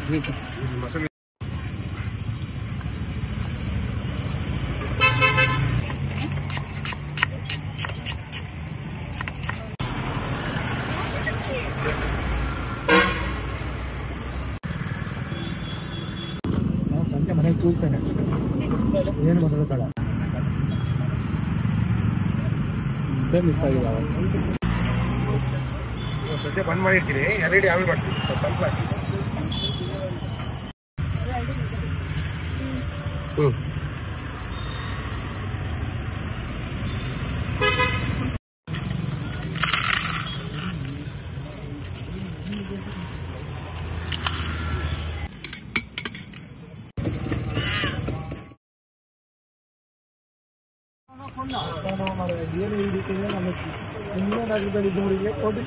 ಮಸಾಲೆ ಸಂಜೆ ಮನೆಗೆ ಕೂಗ್ತೇನೆ ಏನು ಮಾತಾಡ್ತಾಳ ಮಿಸ್ ಆಗಿಲ್ಲ ಸದ್ಯ ಬಂದ್ ಮಾಡಿರ್ತೀರಿ ಎಲ್ ಆಮೇಲೆ ಮಾಡ್ತೀವಿ ಸ್ವಲ್ಪ ಏನು ಈ ರೀತಿ ಇನ್ನೊಂದು ಕೋಟಿ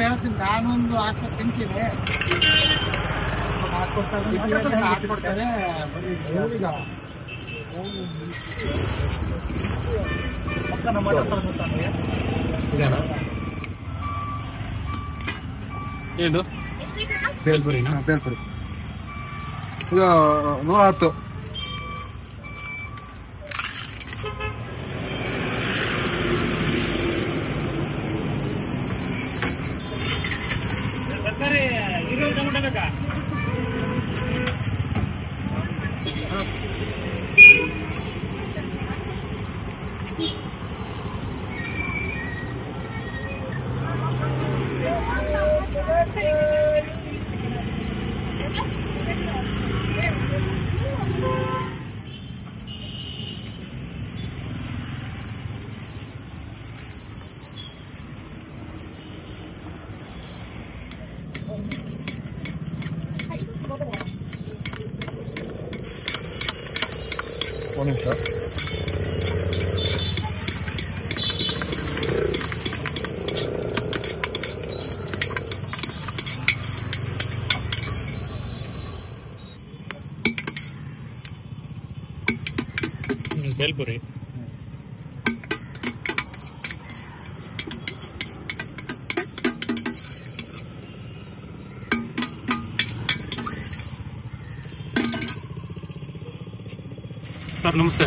ಹೇಳ್ತೀನಿ ನಾನೊಂದು ಹಾಕೋ ತಿಂತೀನಿ ಹಾಕ್ಕೊಡ್ತಾರೆ ಏನು ಬೇಲ್ಪುರಿನಾ ಬೇಲ್ಪುರಿ ಇದು 110 1 ನಿಮಿಷ ಬೇಲ್ಪುರಿ ಸರ್ ನಮಸ್ತೆ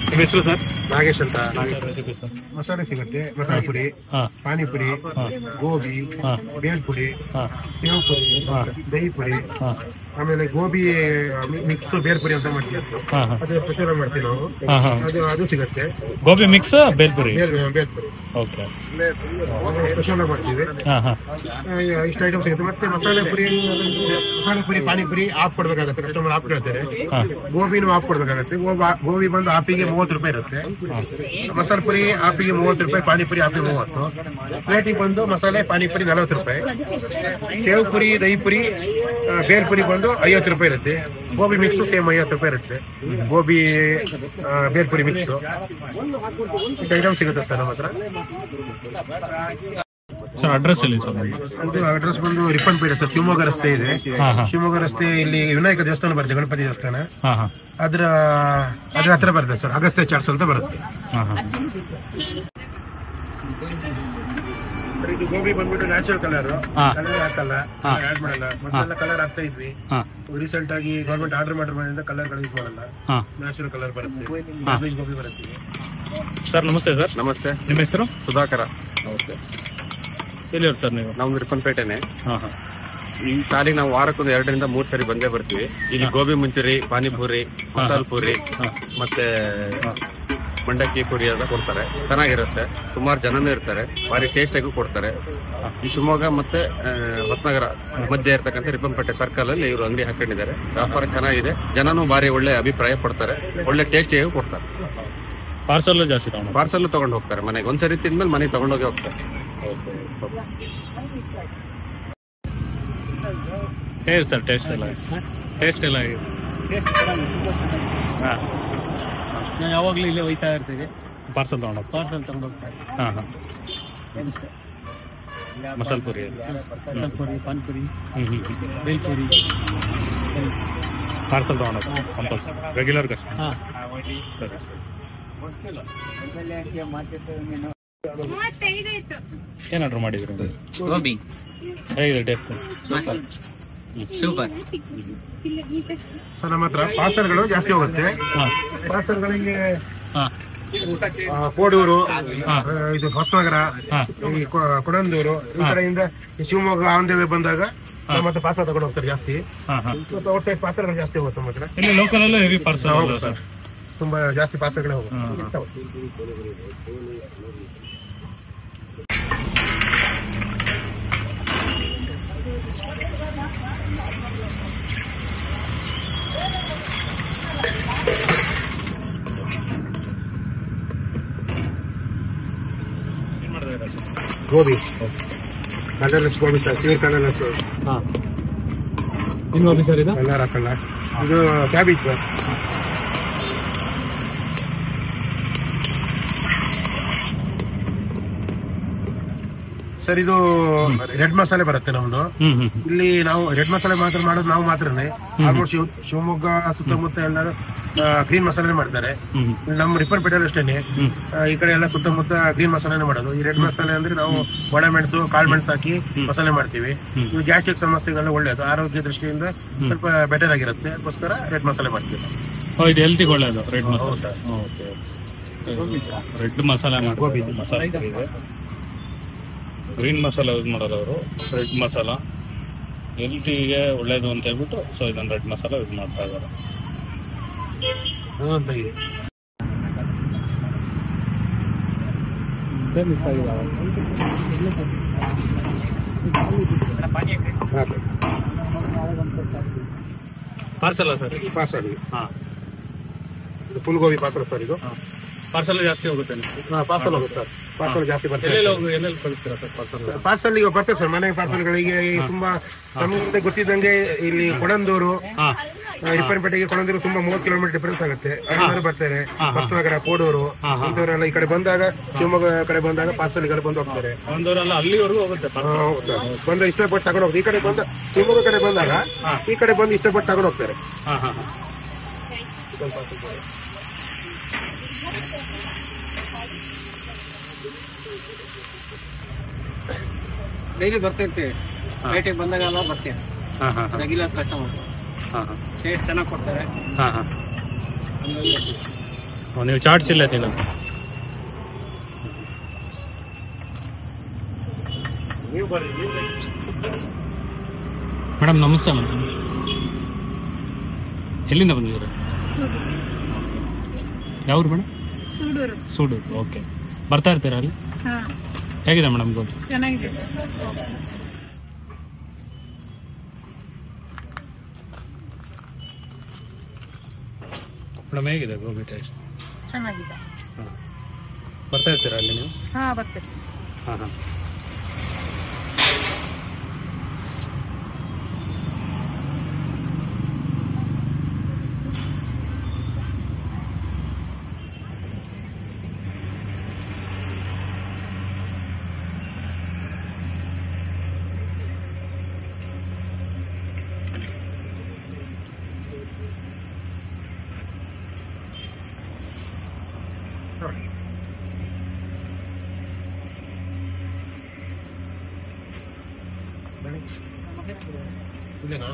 ನಿಮ್ಮ ಹೆಸರು ಸರ್ ನಾಗೇಶ್ ಅಂತ ರೆಸಿಪಿ ಸರ್ ಮಸಾಲೆ ಸಿಗುತ್ತೆ ಮಸಾಲೆ ಪುರಿ ಪಾನಿಪುರಿ ಗೋಬಿ ಬೇಲ್ಪುರಿ ಸೇವ್ ಪುರಿ ದಹಿ ಪುರಿ ಆಮೇಲೆ ಗೋಬಿ ಮಿಕ್ಸ್ ಬೇಲ್ಪುರಿ ಅಂತ ಮಾಡ್ತೀವಿ ಅದು ಸ್ಪೆಷಲ್ ಮಾಡ್ತೀವಿ ನಾವು ಅದು ಸಿಗುತ್ತೆ gobi mix bhelpuri bhelpuri okay special ಮಾಡ್ತೀವಿ ಇಷ್ಟು ಐಟಮ್ ಸಿಗುತ್ತೆ ಮತ್ತೆ ಮಸಾಲೆ ಪುರಿ ಪಾನಿಪುರಿ ಆಫ್ ಕೊಡ್ಬೇಕಾಗತ್ತೆ ಕಸ್ಟಮರ್ ಆಫ್ ಕೇಳ್ತಾರೆ ಗೋಬಿನೂ ಆಫ್ ಕೊಡ್ಬೇಕಾಗತ್ತೆ ಗೋಬಿ ಬಂದು ಆಪಿಗೆ 30 ರೂಪಾಯಿ ಇರುತ್ತೆ ಮಸಾಲೆ ಪುರಿ ಆಪಿಗೆ 30 ರೂಪಾಯಿ ಪಾನಿಪುರಿ ಆಪಿಗೆ 30 ಪ್ಲೇಟಿಗೆ ಬಂದು ಮಸಾಲೆ ಪಾನಿಪುರಿ 40 ರೂಪಾಯಿ ಸೇವ್ ಪುರಿ ದಹಿ ಪುರಿ ಬೇಲ್ಪುರಿ ಬಂದು 50 ರೂಪಾಯಿ ಇರುತ್ತೆ ಗೋಬಿ ಮಿಕ್ಸ್ ಸೇಮ್ 50 ರೂಪಾಯಿ ಇರುತ್ತೆ ಗೋಬಿ ಬೇಲ್ಪುರಿ ಮಿಕ್ಸ್ ಇಷ್ಟು ಐಟಮ್ ಸಿಗುತ್ತೆ ಸರ್ ನಮ್ಮ ಹತ್ರ ಸರ್ ಅಡ್ರೆಸ್ ಎಲ್ಲಿ ಸರ್ ಇದು ಅಡ್ರೆಸ್ ಬಂದು ರಿಪ್ಪನ್ಪೇಟೆ ಸರ್ ಶಿವಮೊಗ್ಗ ರಸ್ತೆ ಇದೆ ಶಿವಮೊಗ್ಗ ರಸ್ತೆ ಇಲ್ಲಿ ವಿನಾಯಕ ದೇವಸ್ಥಾನ ಬರುತ್ತೆ ಗಣಪತಿ ದೇವಸ್ಥಾನ ಅದ್ರ ಹತ್ರ ಬರುತ್ತೆ ಸರ್ ಅಗಸ್ತ್ಯ ಚಾಟ್ಸ್ ಅಂತ ಬರುತ್ತೆ ಇದು ಗೋಬಿ ಬಂದ್ಬಿಟ್ಟು ನ್ಯಾಚುರಲ್ ಕಲರ್ ಹಾಕಲ್ಲ ಆಡ್ ಮಾಡಲ್ಲ ಮೊದಲೆಲ್ಲ ಕಲರ್ ಹಾಕ್ತಾ ಇದ್ವಿ ರೀಸೆಂಟ್ ಆಗಿ ಗೌರ್ಮೆಂಟ್ ಆರ್ಡರ್ ಮಾಡಿರೋದ್ರಿಂದ ಕಲರ್ ಯೂಸ್ ಮಾಡಲ್ಲ ನ್ಯಾಚುರಲ್ ಕಲರ್ ಬರುತ್ತೆ ಗೋಬಿ ಬರುತ್ತೆ ಸರ್ ನಮಸ್ತೆ ಸರ್ ನಮಸ್ತೆ ನಿಮ್ಮ ಹೆಸರು ಸುಧಾಕರ ಓಕೆ ಎಲ್ಲಿ ಸರ್ ನೀವು ನಾವು ರಿಪ್ಪನ್ಪೇಟೆನೆ ಈ ಸಾಲಿಗೆ ನಾವು ವಾರಕ್ಕೊಂದು 2 ರಿಂದ 3 ಸರಿ ಬಂದೇ ಬರ್ತೀವಿ ಇಲ್ಲಿ ಗೋಬಿ ಮಂಚೂರಿ ಪಾನಿಪುರಿ ಮಸಾಲ ಪೂರಿ ಮತ್ತೆ ಮಂಡಕ್ಕಿ ಪುರಿ ಎಲ್ಲ ಕೊಡ್ತಾರೆ ಚೆನ್ನಾಗಿರುತ್ತೆ ಸುಮಾರು ಜನನೂ ಇರ್ತಾರೆ ಭಾರಿ ಟೇಸ್ಟ್ ಆಗಿ ಕೊಡ್ತಾರೆ ಈ ಶಿವಮೊಗ್ಗ ಮತ್ತೆ ಹೊಸನಗರ ಮಧ್ಯೆ ಇರ್ತಕ್ಕಂಥ ರಿಪ್ಪನ್ಪೇಟೆ ಸರ್ಕಲ್ ಅಲ್ಲಿ ಇವರು ಅಂಗಡಿ ಹಾಕೊಂಡಿದ್ದಾರೆ ವ್ಯಾಪಾರ ಚೆನ್ನಾಗಿದೆ ಜನನೂ ಭಾರಿ ಒಳ್ಳೆ ಅಭಿಪ್ರಾಯ ಪಡ್ತಾರೆ ಒಳ್ಳೆ ಟೇಸ್ಟಿಯಾಗಿ ಕೊಡ್ತಾರೆ ಪಾರ್ಸಲ್ ಜಾಸ್ತಿ ಪಾರ್ಸಲ್ ತಗೊಂಡು ಹೋಗ್ತಾರೆ ಮನೆಗೆ ಒಂದ್ಸರಿ ತಿಂದ್ಮೇಲೆ ಮನೆಗೆ ತಗೊಂಡೋಗಿ ಹೋಗ್ತಾರೆ ಹೇಳಿ ಸರ್ ಟೇಸ್ಟ್ ಎಲ್ಲ ಹಾಂ ನಾವು ಯಾವಾಗಲೂ ಇಲ್ಲೇ ಹೋಯ್ತಾ ಇರ್ತೀವಿ ಪಾರ್ಸಲ್ ತಗೊಂಡು ಹೋಗ್ತಾರೆ ಮಸಾಲೆ ಪುರಿ ಪಾನಿಪುರಿ ಬೇಲ್ಪುರಿ ಪಾರ್ಸಲ್ ತಗೊಂಡು ಕಂಪಲ್ಸರಿ ರೆಗ್ಯುಲರ್ ಏನು ಆರ್ಡರ್ ಮಾಡಿದ್ರಿ ಗೋಬಿ ಹೇಗಿದೆ ಟೇಸ್ಟ್ ಸೂಪರ್. ಸರ್ ನಮ್ಮ ಹತ್ರ ಪಾರ್ಸಲ್ಗಳು ಜಾಸ್ತಿ ಹೋಗುತ್ತೆ. ಹಾಂ ಪಾರ್ಸಲ್ಗಳಿಗೆ ಹಾಂ ಕೋಡೂರು, ಇದು ಹೊಸನಗರ, ಈ ಕೊಡಂದೂರು ಈ ಕಡೆಯಿಂದ ಶಿವಮೊಗ್ಗ ಆನ್ ದ ವೇ ಬಂದಾಗ ನಮ್ಮ ಹತ್ರ ಪಾರ್ಸಲ್ ತಗೊಂಡು ಹೋಗ್ತಾರೆ ಜಾಸ್ತಿ. ಮತ್ತು ಔಟ್ ಸೈಡ್ ಪಾರ್ಸಲ್ಗಳು ಜಾಸ್ತಿ ಹೋಗುತ್ತೆ ನಮ್ಮ ಹತ್ರ. ಇಲ್ಲಿ ಲೋಕಲ್ ಅಲ್ಲೂ ಹೆವಿ ಪಾರ್ಸಲ್ ಸರ್, ತುಂಬಾ ಜಾಸ್ತಿ ಪಾರ್ಸಲ್ಗಳೇ ಹೋಗುತ್ತೆ. Gobi, colourless gobi sir, civil colourless. ಹಾಂ ಏನು ಗೋಬಿ ಸರ್ ಇದು? ಕಲರ್ ಹಾಕಲ್ಲ. ಇದು ಕ್ಯಾಬೇಜ್ ಸರ್. ಸರ್ ಇದು ರೆಡ್ ಮಸಾಲೆ ಬರುತ್ತೆ ನಮ್ದು. ಇಲ್ಲಿ ನಾವು ರೆಡ್ ಮಸಾಲೆ ಮಾತ್ರ ಮಾಡೋದು ನಾವು ಮಾತ್ರನೇ. ಆಲ್ಮೋಸ್ಟ್ ಶಿವಮೊಗ್ಗ ಸುತ್ತಮುತ್ತ ಎಲ್ಲರೂ ಗ್ರೀನ್ ಮಸಾಲೆ ಮಾಡ್ತಾರೆ. ನಮ್ಮ ರಿಪ್ಪನ್ಪೇಟೆಯಲ್ಲಿ ಅಷ್ಟೇನೆ ಈ ಕಡೆ ಎಲ್ಲ ಸುತ್ತಮುತ್ತ ಗ್ರೀನ್ ಮಸಾಲೆನೇ ಮಾಡೋದು. ಈ ರೆಡ್ ಮಸಾಲೆ ಅಂದ್ರೆ ನಾವು ಒಣಮೆಣಸು, ಕಾಳುಮೆಣಸು ಹಾಕಿ ಮಸಾಲೆ ಮಾಡ್ತೀವಿ. ಇದು ಗ್ಯಾಸ್ಟ್ರಿಕ್ ಸಮಸ್ಯೆಗೆಲ್ಲ ಒಳ್ಳೇದು, ಆರೋಗ್ಯ ದೃಷ್ಟಿಯಿಂದ ಸ್ವಲ್ಪ ಬೆಟರ್ ಆಗಿರುತ್ತೆ. ಅದಕ್ಕೋಸ್ಕರ ರೆಡ್ ಮಸಾಲೆ ಮಾಡ್ತೀವಿ. ಇದು ಹೆಲ್ತಿಗೆ ಒಳ್ಳೇದು ರೆಡ್ ಮಸಾಲೆ. ರೆಡ್ ಮಸಾಲೆ ಗೋಬಿ ಮಸಾಲೆ ಇದೆ. ಗ್ರೀನ್ ಮಸಾಲ ಯೂಸ್ ಮಾಡೋದು ಅವರು. ರೆಡ್ ಮಸಾಲ ಹೆಲ್ತಿಗೆ ಒಳ್ಳೇದು ಅಂತ ಹೇಳ್ಬಿಟ್ಟು ಸೊ ಇದನ್ನು ರೆಡ್ ಮಸಾಲ ಯೂಸ್ ಮಾಡ್ತಾ ಇದ್ದಾರೆ. Parcel sir? ಪಾರ್ಸಲ್. ಹಾಂ, ಫುಲ್ ಗೋಬಿ ಪಾರ್ಸಲ್ ಸರ್. ಇದು ಪಾರ್ಸಲ್ ಜಾಸ್ತಿ ಹೋಗುತ್ತೆ. ಪಾರ್ಸಲ್ ಹೋಗುತ್ತೆ ಸರ್. ಪಾರ್ಸಲ್ ಜಾಸ್ತಿ ಬರ್ತದೆ. ಎಲ್ಲೆಲ್ಲಿ ಕಳಿಸ್ತೀರಾ ಸರ್ ಪಾರ್ಸಲ್? ಪಾರ್ಸಲ್ ಈಗ ಬರ್ತದೆ ಸರ್, ಮನೆಗೆ ಪಾರ್ಸಲ್ಗಳಿಗೆ. ತುಂಬಾ ನಮಗೆ ಗೊತ್ತಿದ್ದಂಗೆ ಇಲ್ಲಿ ಕೊಡಂದೂರು, ರಿಪ್ಪನ್ಪೇಟೆಗೆ ಕೊಡಂದೂರು ತುಂಬಾ 30 ಕಿಲೋಮೀಟರ್ ಡಿಫರೆನ್ಸ್ ಆಗುತ್ತೆ. ಅಲ್ಲಿಂದ ಬರ್ತೇವೆ. ಹೊಸನಗರ, ಕೋಡೂರು ಇಂಥವರೆಲ್ಲ ಈ ಕಡೆ ಬಂದಾಗ, ಶಿವಮೊಗ್ಗ ಕಡೆ ಬಂದಾಗ ಪಾರ್ಸಲ್ಗಳು ಬಂದು ಹೋಗ್ತಾರೆ. ಅಲ್ಲಿವರೆಗೂ ಹೋಗುತ್ತೆ. ಬಂದು ಇಷ್ಟಪಟ್ಟು ತಗೊಂಡು ಹೋಗ್ತಾರೆ. ಈ ಕಡೆ ಬಂದ ಶಿವಮೊಗ್ಗ ಕಡೆ ಬಂದಾಗ ಈ ಕಡೆ ಬಂದು ಇಷ್ಟಪಟ್ಟು ತಗೊಂಡು ಹೋಗ್ತಾರೆ. ಡೈಲಿ ಬರ್ತಾ ಇರ್ತೀವಿ. ರೇಟಿಗೆ ಬಂದಾಗೆಲ್ಲ ಬರ್ತೀವಿ. Regular customer. ಟೇಸ್ಟ್ ಚೆನ್ನಾಗಿ ಕೊಡ್ತಾರೆ. ನೀವು ಚಾಟ್ಸ್ ಇಲ್ಲ ತಿನ್ನೋದು? ಮೇಡಮ್ ನಮಸ್ತೆ. ಮೇಡಮ್ ಎಲ್ಲಿಂದ ಬಂದಿದ್ದೀರಾ? ಯಾವ್ರು ಮೇಡಮ್? ಸೂಡೂರು. ಓಕೆ, ಬರ್ತಾ ಇರ್ತೀರಾ ಅಲ್ಲಿ? ಹೇಗಿದೆ ಮೇಡಮ್ ಗೋಬಿ? ಚೆನ್ನಾಗಿದೆ. ಮೇಡಮ್ ಹೇಗಿದೆ ಗೋಬಿ ಟೇಸ್ಟ್? ಚೆನ್ನಾಗಿದೆ. ಬರ್ತಾ ಇರ್ತೀರಾ ಅಲ್ಲಿ ನೀವು? ಹಾಂ, ಬರ್ತೀವಿ. ಹಾಂ. ಇಲ್ಲೇನಾ?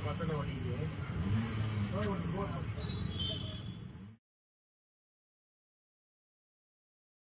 ಮಸಾಲೆ ಹೊಡಿಗೆ ಒಂದು